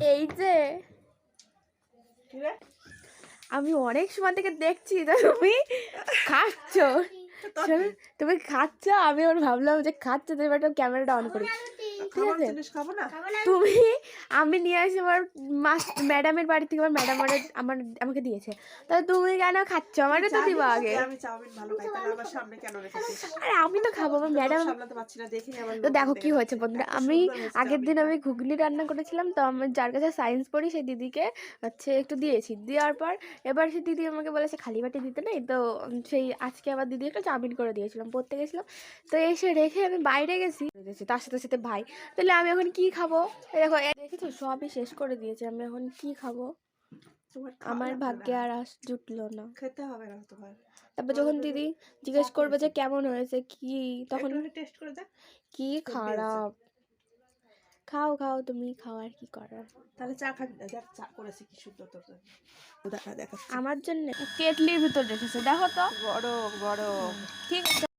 এই যে আমি অনেক সময় থেকে দেখছি যে তুমি খাচ্ছ, তুমি খাচ্ছ, আমি ওর ভাবলাম যে খাচ্ছ, তুমি একটা ক্যামেরাটা অন করি, ঠিক আছে? তুমি, আমি নিয়ে আসি আমার ম্যাডামের বাড়ি থেকে, আমার ম্যাডাম আমাকে দিয়েছে, তাহলে তুমি কেন খাচ্ছ? আমারও তো দিবা আগে। আরে আমি তো খাবো, আমার ম্যাডাম। তো দেখো কি হয়েছে বন্ধুরা, আমি আগের দিন আমি ঘুগনি রান্না করেছিলাম, তো আমি যার কাছে সায়েন্স পড়ি সেই দিদিকে হচ্ছে একটু দিয়েছি, দেওয়ার পর এবার সেই দিদি আমাকে বলেছে খালি বাটি দিতে নেই, তো সেই আজকে আবার দিদি একটা চাউমিন করে দিয়েছিলাম, পড়তে গেছিলাম, তো এসে রেখে আমি বাইরে গেছি তার সাথে সাথে ভাই, তাহলে আমি এখন কি খাবো? দেখো দেখেছো সবই শেষ করে দিয়েছে, আমি এখন কি খাবো? আমার ভাগ্যে আর জুটলো না, খেতে হবে না তোমার। তারপর যখন দিদি জিজ্ঞেস করবে যে কেমন হয়েছে কি, তখন টেস্ট করে দেখ কি খারাপ। খাও খাও, তুমি খাও, আর কি করার। তাহলে চা খাবি? দেখ চা করেছে কি সুন্দর তোর জন্য, দেখা আমার জন্য কেটলির ভিতর রেখেছে, দেখো তো, বড় বড়। ঠিক আছে।